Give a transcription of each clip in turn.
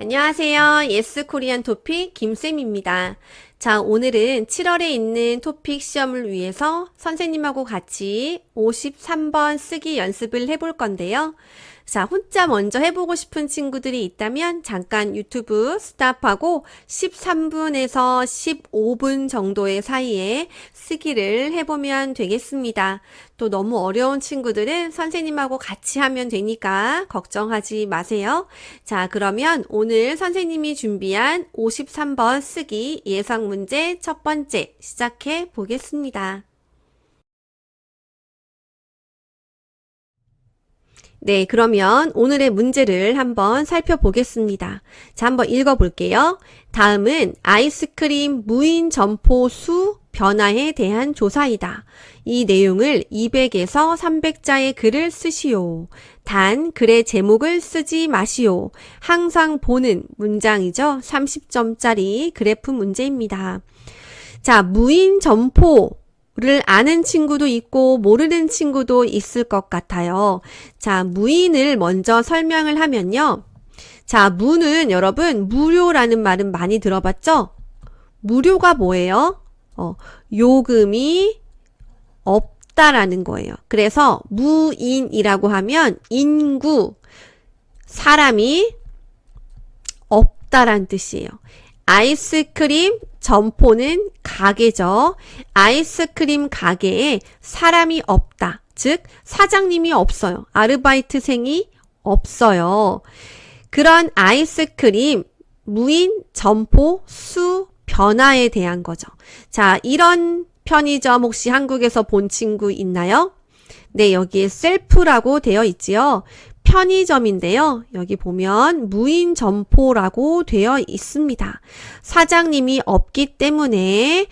안녕하세요. 예스코리안 토픽 김쌤입니다. 자, 오늘은 7월에 있는 토픽 시험을 위해서 선생님하고 같이 53번 쓰기 연습을 해볼 건데요. 자, 혼자 먼저 해보고 싶은 친구들이 있다면 잠깐 유튜브 스탑하고 13분에서 15분 정도의 사이에 쓰기를 해보면 되겠습니다. 또 너무 어려운 친구들은 선생님하고 같이 하면 되니까 걱정하지 마세요. 자, 그러면 오늘 선생님이 준비한 53번 쓰기 예상 문제 첫 번째 시작해 보겠습니다. 네, 그러면 오늘의 문제를 한번 살펴보겠습니다. 자, 한번 읽어볼게요. 다음은 아이스크림 무인 점포 수 변화에 대한 조사이다. 이 내용을 200에서 300자의 글을 쓰시오. 단 글의 제목을 쓰지 마시오. 항상 보는 문장이죠. 30점짜리 그래프 문제입니다. 자, 무인 점포를 아는 친구도 있고 모르는 친구도 있을 것 같아요. 자, 무인을 먼저 설명을 하면요. 자, 무는 여러분 무료라는 말은 많이 들어봤죠? 무료가 뭐예요? 요금이 없다라는 거예요. 그래서 무인이라고 하면 인구, 사람이 없다라는 뜻이에요. 아이스크림 점포는 가게죠. 아이스크림 가게에 사람이 없다. 즉 사장님이 없어요. 아르바이트생이 없어요. 그런 아이스크림 무인 점포 수 변화에 대한 거죠. 자, 이런 편의점 혹시 한국에서 본 친구 있나요? 네, 여기에 셀프라고 되어 있지요. 편의점인데요. 여기 보면 무인 점포라고 되어 있습니다. 사장님이 없기 때문에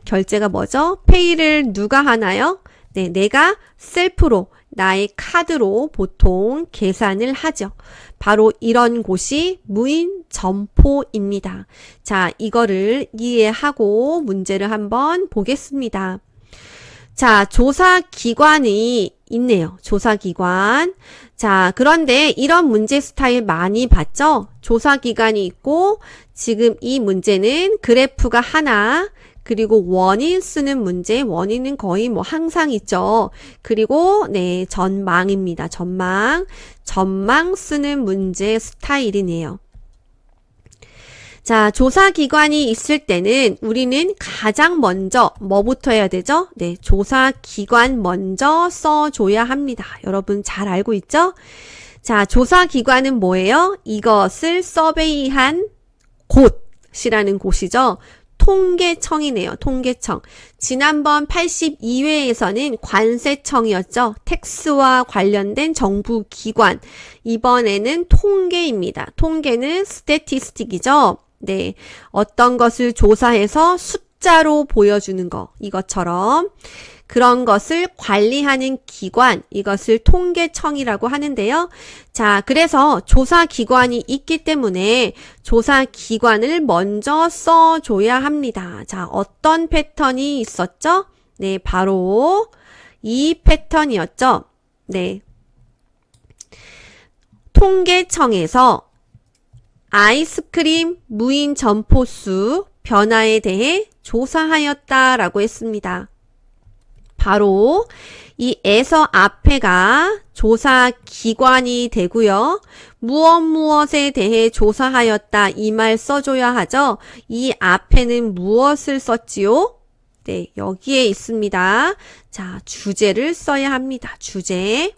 결제가 뭐죠? 페이를 누가 하나요? 네, 내가 셀프로 나의 카드로 보통 계산을 하죠. 바로 이런 곳이 무인 점포입니다. 자, 이거를 이해하고 문제를 한번 보겠습니다. 자, 조사기관이 있네요. 조사기관. 자, 그런데 이런 문제 스타일 많이 봤죠? 조사기관이 있고 지금 이 문제는 그래프가 하나, 그리고 원인 쓰는 문제, 원인은 거의 뭐 항상 있죠. 그리고 네, 전망입니다. 전망 쓰는 문제 스타일이네요. 자, 조사기관이 있을 때는 우리는 가장 먼저 뭐부터 해야 되죠? 네, 조사기관 먼저 써줘야 합니다. 여러분 잘 알고 있죠? 자, 조사기관은 뭐예요? 이것을 서베이한 곳이라는 곳이죠. 통계청이네요. 통계청. 지난번 82회에서는 관세청이었죠. 텍스와 관련된 정부 기관. 이번에는 통계입니다. 통계는 스태티스틱이죠. 네. 어떤 것을 조사해서 숫자로 보여주는 거. 이것처럼. 그런 것을 관리하는 기관, 이것을 통계청이라고 하는데요. 자, 그래서 조사기관이 있기 때문에 조사기관을 먼저 써줘야 합니다. 자, 어떤 패턴이 있었죠? 네, 바로 이 패턴이었죠. 네. 통계청에서 아이스크림 무인 점포 수 변화에 대해 조사하였다라고 했습니다. 바로 이 에서 앞에가 조사기관이 되고요. 무엇에 대해 조사하였다 이 말 써줘야 하죠. 이 앞에는 무엇을 썼지요? 네, 여기에 있습니다. 자, 주제를 써야 합니다. 주제.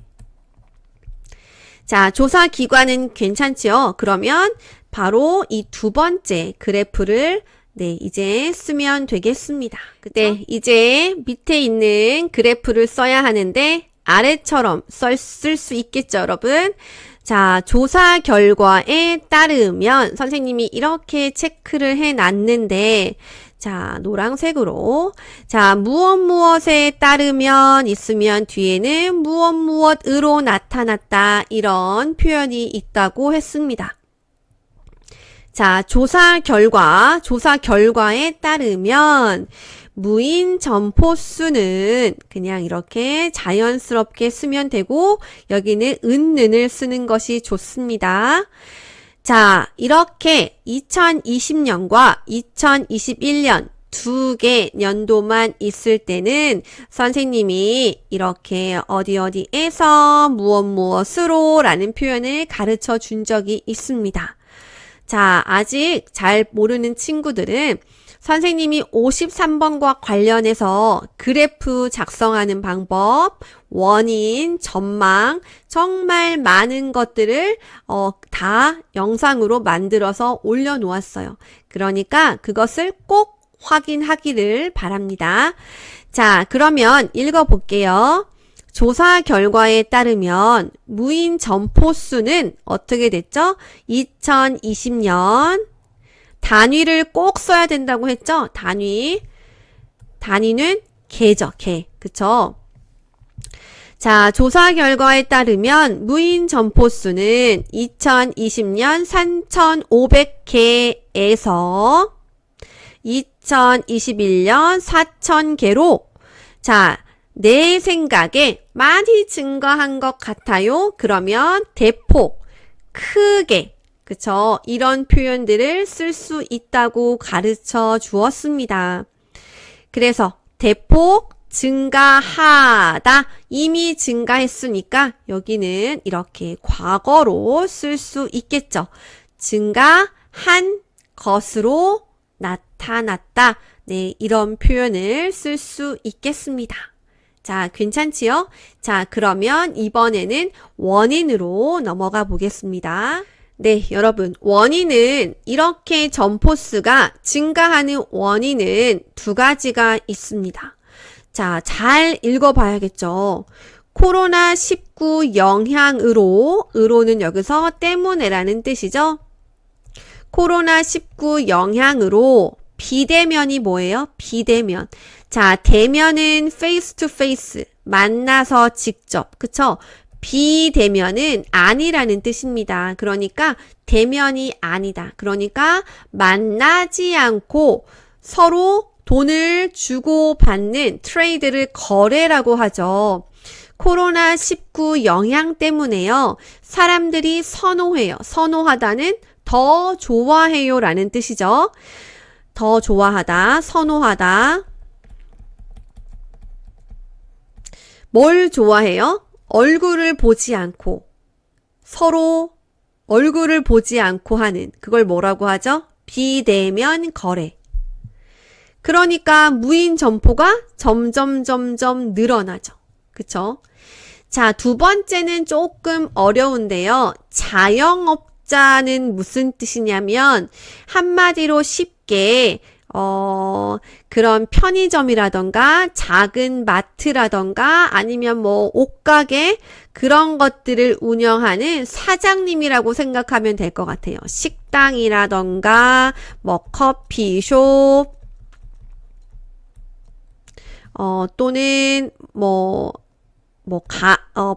자, 조사기관은 괜찮지요? 그러면 바로 이 두 번째 그래프를 네, 이제 쓰면 되겠습니다. 네, 이제 밑에 있는 그래프를 써야 하는데 아래처럼 쓸 수 있겠죠, 여러분? 자, 조사 결과에 따르면 선생님이 이렇게 체크를 해 놨는데 자, 노란색으로 자, 무엇에 따르면 있으면 뒤에는 무엇으로 나타났다 이런 표현이 있다고 했습니다. 자, 조사 결과에 따르면 무인 점포 수는 그냥 이렇게 자연스럽게 쓰면 되고 여기는 은을 쓰는 것이 좋습니다. 자, 이렇게 2020년과 2021년 두 개 연도만 있을 때는 선생님이 이렇게 어디에서 무엇으로 라는 표현을 가르쳐 준 적이 있습니다. 자, 아직 잘 모르는 친구들은 선생님이 53번과 관련해서 그래프 작성하는 방법, 원인, 전망, 정말 많은 것들을 다 영상으로 만들어서 올려놓았어요. 그러니까 그것을 꼭 확인하기를 바랍니다. 자, 그러면 읽어볼게요. 조사 결과에 따르면 무인 점포수는 어떻게 됐죠? 2020년 단위를 꼭 써야 된다고 했죠? 단위는 개죠, 개. 그쵸? 자, 조사 결과에 따르면 무인 점포수는 2020년 3,500개에서 2021년 4,000개로 자, 내 생각에 많이 증가한 것 같아요. 그러면 대폭, 크게 그쵸? 이런 표현들을 쓸 수 있다고 가르쳐 주었습니다. 그래서 대폭 증가하다. 이미 증가했으니까 여기는 이렇게 과거로 쓸 수 있겠죠. 증가한 것으로 나타났다. 네, 이런 표현을 쓸 수 있겠습니다. 자, 괜찮지요? 자, 그러면 이번에는 원인으로 넘어가 보겠습니다. 네, 여러분, 원인은 이렇게 점포수가 증가하는 원인은 두 가지가 있습니다. 자, 잘 읽어봐야겠죠. 코로나19 의로는 여기서 때문에라는 뜻이죠. 코로나19 영향으로 비대면이 뭐예요? 비대면. 자, 대면은 face to face, 만나서 직접, 그쵸? 비대면은 아니라는 뜻입니다. 그러니까 대면이 아니다. 그러니까 만나지 않고 서로 돈을 주고받는 트레이드를 거래라고 하죠. 코로나19 영향 때문에요. 사람들이 선호해요. 선호하다는 더 좋아해요 라는 뜻이죠. 더 좋아하다, 선호하다. 뭘 좋아해요? 얼굴을 보지 않고 서로 얼굴을 보지 않고 하는 그걸 뭐라고 하죠? 비대면 거래. 그러니까 무인 점포가 점점 늘어나죠. 그쵸? 자, 두 번째는 조금 어려운데요. 자영업자는 무슨 뜻이냐면 한마디로 쉽게 그런 편의점이라던가 작은 마트라던가 아니면 뭐 옷가게 그런 것들을 운영하는 사장님이라고 생각하면 될 것 같아요. 식당이라던가 뭐 커피숍 또는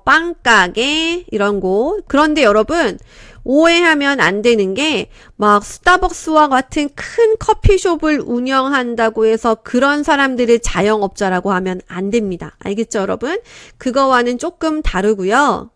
빵가게 이런 곳. 그런데 여러분 오해하면 안 되는 게 막 스타벅스와 같은 큰 커피숍을 운영한다고 해서 그런 사람들을 자영업자라고 하면 안 됩니다. 알겠죠, 여러분? 그거와는 조금 다르고요.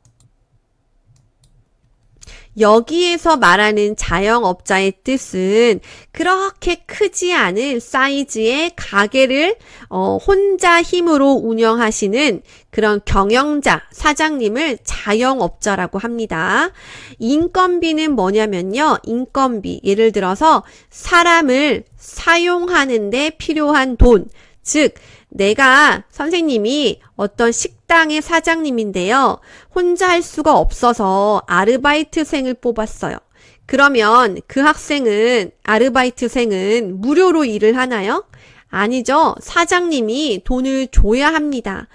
여기에서 말하는 자영업자의 뜻은 그렇게 크지 않은 사이즈의 가게를 혼자 힘으로 운영하시는 그런 경영자, 사장님을 자영업자라고 합니다. 인건비는 뭐냐면요. 인건비, 예를 들어서 사람을 사용하는 데 필요한 돈, 즉 내가 선생님이 어떤 식당의 사장님인데요. 혼자 할 수가 없어서 아르바이트생을 뽑았어요. 그러면 그 아르바이트생은 무료로 일을 하나요? 아니죠. 사장님이 돈을 줘야 합니다.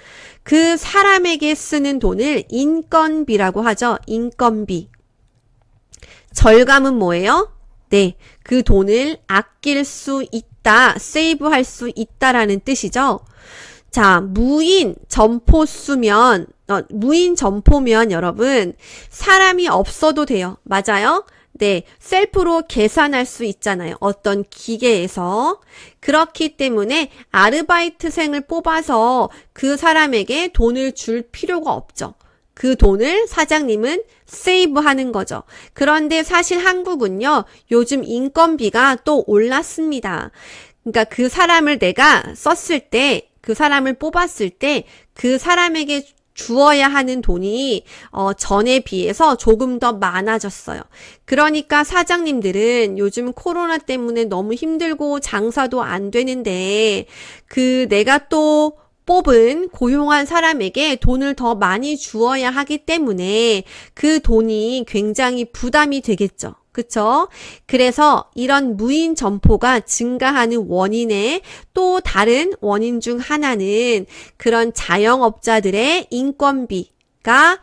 그 사람에게 쓰는 돈을 인건비라고 하죠. 인건비. 절감은 뭐예요? 네, 그 돈을 아낄 수 있다, 세이브할 수 있다라는 뜻이죠. 자, 무인 점포면 여러분, 사람이 없어도 돼요. 맞아요? 네, 셀프로 계산할 수 있잖아요. 어떤 기계에서. 그렇기 때문에 아르바이트생을 뽑아서 그 사람에게 돈을 줄 필요가 없죠. 그 돈을 사장님은 세이브 하는 거죠. 그런데 사실 한국은요, 요즘 인건비가 또 올랐습니다. 그러니까 그 사람을 내가 썼을 때, 그 사람을 뽑았을 때, 그 사람에게 주어야 하는 돈이 전에 비해서 조금 더 많아졌어요. 그러니까 사장님들은 요즘 코로나 때문에 너무 힘들고 장사도 안 되는데 내가 또 뽑은 고용한 사람에게 돈을 더 많이 주어야 하기 때문에 그 돈이 굉장히 부담이 되겠죠. 그쵸? 그래서 이런 무인 점포가 증가하는 원인의 또 다른 원인 중 하나는 그런 자영업자들의 인건비가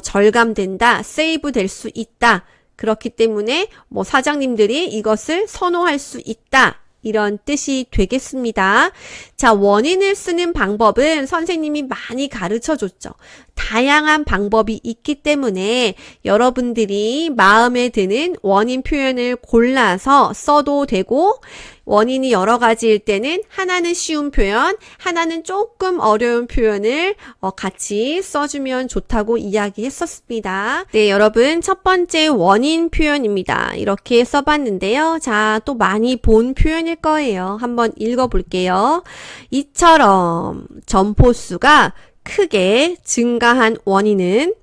절감된다, 세이브 될 수 있다. 그렇기 때문에 사장님들이 이것을 선호할 수 있다. 이런 뜻이 되겠습니다. 자, 원인을 쓰는 방법은 선생님이 많이 가르쳐 줬죠. 다양한 방법이 있기 때문에 여러분들이 마음에 드는 원인 표현을 골라서 써도 되고, 원인이 여러 가지일 때는 하나는 쉬운 표현, 하나는 조금 어려운 표현을 같이 써주면 좋다고 이야기했었습니다. 네, 여러분 첫 번째 원인 표현입니다. 이렇게 써봤는데요. 자, 또 많이 본 표현일 거예요. 한번 읽어볼게요. 이처럼 점포수가 크게 증가한 원인은,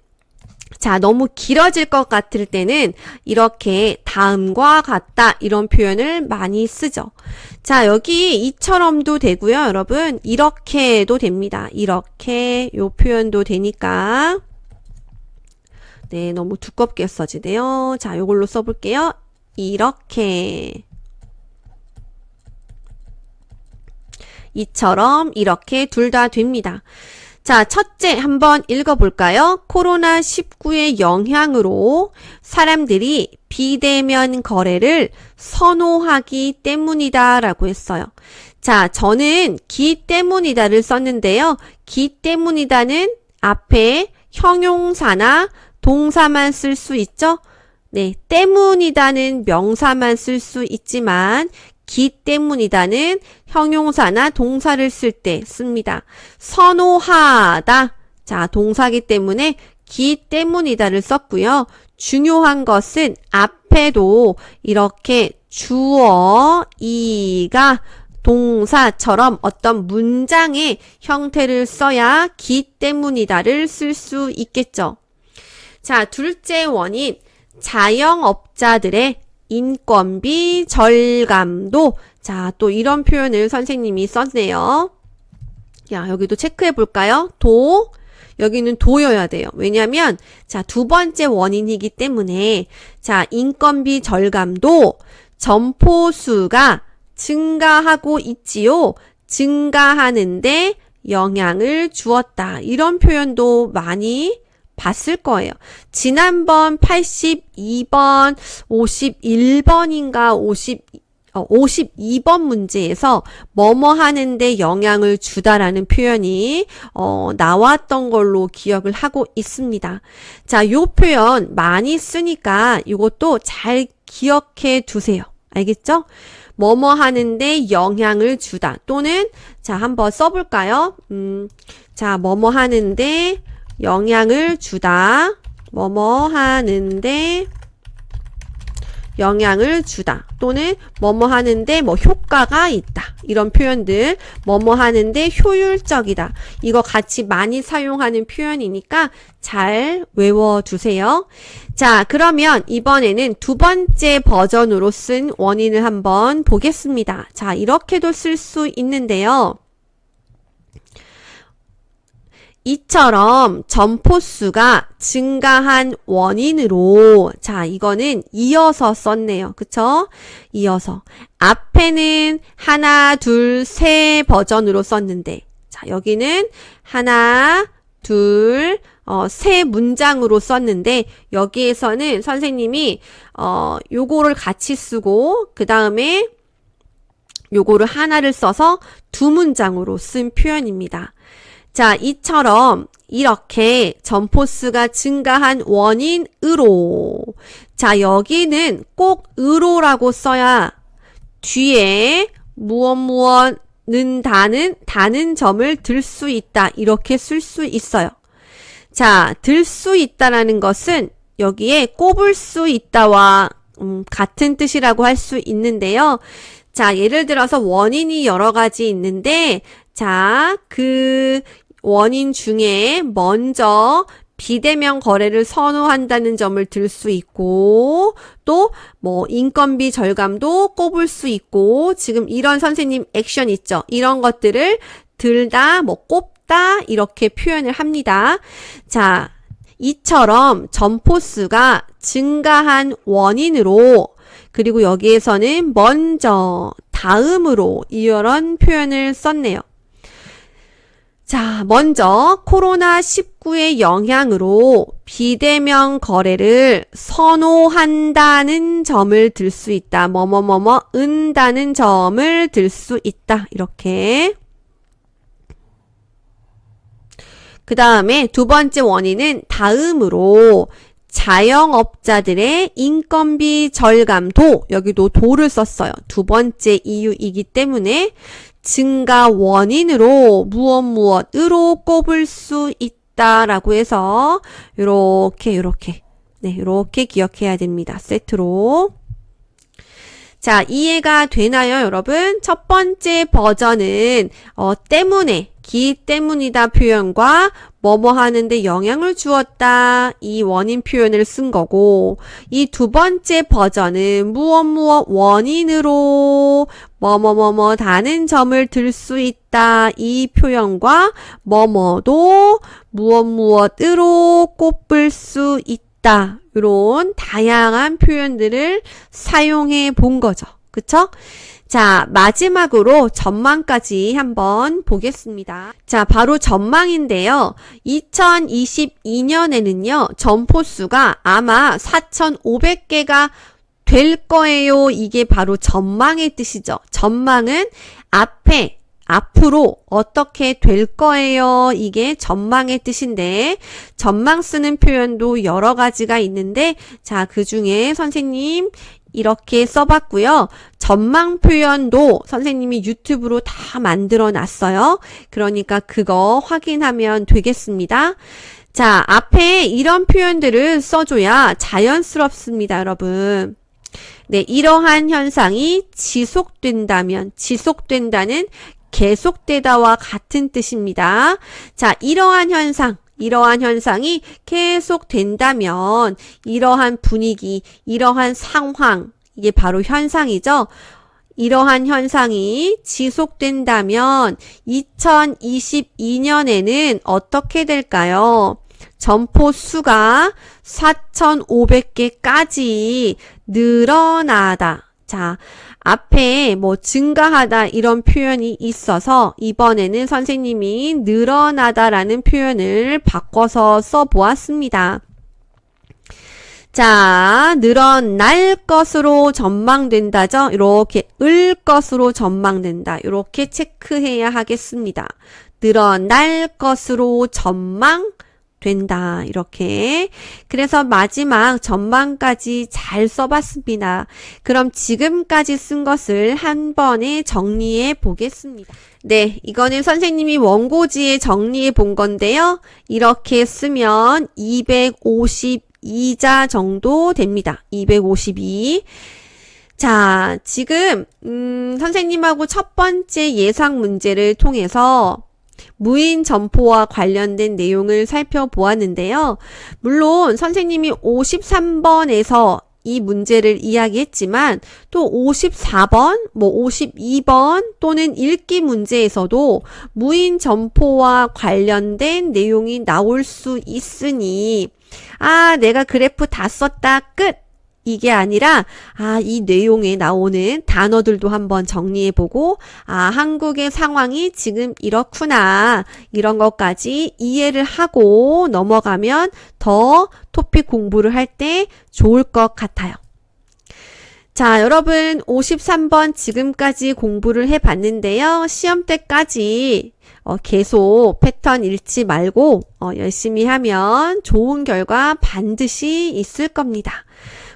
자, 너무 길어질 것 같을 때는 이렇게 다음과 같다 이런 표현을 많이 쓰죠. 자, 여기 이처럼도 되고요. 여러분 이렇게도 됩니다. 이렇게 요 표현도 되니까 네, 너무 두껍게 써지네요. 자, 요걸로 써볼게요. 이렇게, 이처럼, 이렇게 둘 다 됩니다. 자, 첫째 한번 읽어볼까요? 코로나19의 영향으로 사람들이 비대면 거래를 선호하기 때문이다 라고 했어요. 자, 저는 기 때문이다를 썼는데요. 기 때문이다는 앞에 형용사나 동사만 쓸 수 있죠? 네, 때문이다는 명사만 쓸 수 있지만 기 때문이다는 형용사나 동사를 쓸 때 씁니다. 선호하다. 자, 동사기 때문에 기 때문이다를 썼고요. 중요한 것은 앞에도 이렇게 주어, 이가 동사처럼 어떤 문장의 형태를 써야 기 때문이다를 쓸 수 있겠죠. 자, 둘째 원인, 자영업자들의 인건비 절감도. 자, 또 이런 표현을 선생님이 썼네요. 야, 여기도 체크해 볼까요? 여기는 도여야 돼요. 왜냐면, 자, 두 번째 원인이기 때문에, 자, 인건비 절감도 점포수가 증가하고 있지요. 증가하는데 영향을 주었다. 이런 표현도 많이 봤을 거예요. 지난번 82번, 51번인가 52번 문제에서 뭐뭐 하는데 영향을 주다라는 표현이 나왔던 걸로 기억을 하고 있습니다. 자, 요 표현 많이 쓰니까 이것도 잘 기억해 두세요. 알겠죠? 뭐뭐 하는데 영향을 주다 또는 자, 한번 써볼까요? 자, 뭐뭐 하는데 영향을 주다. 뭐뭐 하는데 영향을 주다. 또는 뭐뭐 하는데 효과가 있다. 이런 표현들. 뭐뭐 하는데 효율적이다. 이거 같이 많이 사용하는 표현이니까 잘 외워두세요. 자, 그러면 이번에는 두 번째 버전으로 쓴 원인을 한번 보겠습니다. 자, 이렇게도 쓸 수 있는데요. 이처럼 점포수가 증가한 원인으로, 자, 이거는 이어서 썼네요. 그쵸? 이어서. 앞에는 하나, 둘, 세 버전으로 썼는데, 자, 여기는 하나, 둘, 세 문장으로 썼는데, 여기에서는 선생님이, 요거를 같이 쓰고, 그 다음에 요거를 하나를 써서 두 문장으로 쓴 표현입니다. 자, 이처럼 이렇게 점포수가 증가한 원인으로. 자, 여기는 꼭 으로라고 써야 뒤에 무엇는 다는 점을 들 수 있다. 이렇게 쓸 수 있어요. 자, 들 수 있다라는 것은 여기에 꼽을 수 있다와 같은 뜻이라고 할 수 있는데요. 자, 예를 들어서 원인이 여러 가지 있는데, 자, 그 원인 중에 먼저 비대면 거래를 선호한다는 점을 들 수 있고, 또 뭐 인건비 절감도 꼽을 수 있고, 지금 이런 선생님 액션 있죠. 이런 것들을 들다, 뭐 꼽다 이렇게 표현을 합니다. 자, 이처럼 점포수가 증가한 원인으로, 그리고 여기에서는 먼저, 다음으로 이런 표현을 썼네요. 자, 먼저 코로나19의 영향으로 비대면 거래를 선호한다는 점을 들 수 있다. 은다는 점을 들 수 있다. 이렇게. 그 다음에 두 번째 원인은 다음으로 자영업자들의 인건비 절감도, 여기도 도를 썼어요. 두 번째 이유이기 때문에 증가 원인으로 무엇으로 꼽을 수 있다라고 해서 요렇게 기억해야 됩니다. 세트로. 자, 이해가 되나요, 여러분? 첫 번째 버전은 기 때문이다 표현과 뭐뭐 하는데 영향을 주었다, 이 원인 표현을 쓴 거고, 이 두 번째 버전은 무엇 원인으로 다는 점을 들 수 있다, 이 표현과 뭐뭐도 무엇으로 꼽을 수 있다, 이런 다양한 표현들을 사용해 본 거죠. 그쵸? 자, 마지막으로 전망까지 한번 보겠습니다. 자, 바로 전망인데요. 2022년에는요, 점포수가 아마 4,500개가 될 거예요. 이게 바로 전망의 뜻이죠. 전망은 앞으로 어떻게 될 거예요. 이게 전망의 뜻인데, 전망 쓰는 표현도 여러 가지가 있는데, 자, 그 중에 선생님 이렇게 써봤고요. 전망 표현도 선생님이 유튜브로 다 만들어 놨어요. 그러니까 그거 확인하면 되겠습니다. 자, 앞에 이런 표현들을 써줘야 자연스럽습니다, 여러분. 네, 이러한 현상이 지속된다는 계속되다와 같은 뜻입니다. 자, 이러한 현상이 계속된다면, 이러한 분위기, 이러한 상황, 이게 바로 현상이죠. 이러한 현상이 지속된다면 2022년에는 어떻게 될까요? 점포 수가 4,500개까지 늘어나다. 자, 앞에 증가하다 이런 표현이 있어서 이번에는 선생님이 늘어나다라는 표현을 바꿔서 써보았습니다. 자, 늘어날 것으로 전망된다죠. 이렇게 을 것으로 전망된다. 이렇게 체크해야 하겠습니다. 늘어날 것으로 전망된다. 이렇게. 그래서 마지막 전망까지 잘 써봤습니다. 그럼 지금까지 쓴 것을 한 번에 정리해 보겠습니다. 네, 이거는 선생님이 원고지에 정리해 본 건데요. 이렇게 쓰면 252자 정도 됩니다. 252. 자, 지금 선생님하고 첫 번째 예상 문제를 통해서 무인 점포와 관련된 내용을 살펴보았는데요. 물론 선생님이 53번에서 이 문제를 이야기했지만 또 54번, 52번 또는 읽기 문제에서도 무인 점포와 관련된 내용이 나올 수 있으니 내가 그래프 다 썼다, 끝! 이게 아니라 이 내용에 나오는 단어들도 한번 정리해보고 한국의 상황이 지금 이렇구나, 이런 것까지 이해를 하고 넘어가면 더 토픽 공부를 할 때 좋을 것 같아요. 자, 여러분 53번 지금까지 공부를 해봤는데요. 시험 때까지 계속 패턴 잃지 말고 열심히 하면 좋은 결과 반드시 있을 겁니다.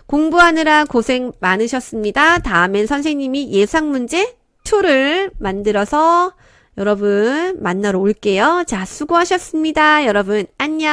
공부하느라 고생 많으셨습니다. 다음엔 선생님이 예상문제 2를 만들어서 여러분 만나러 올게요. 자, 수고하셨습니다. 여러분 안녕.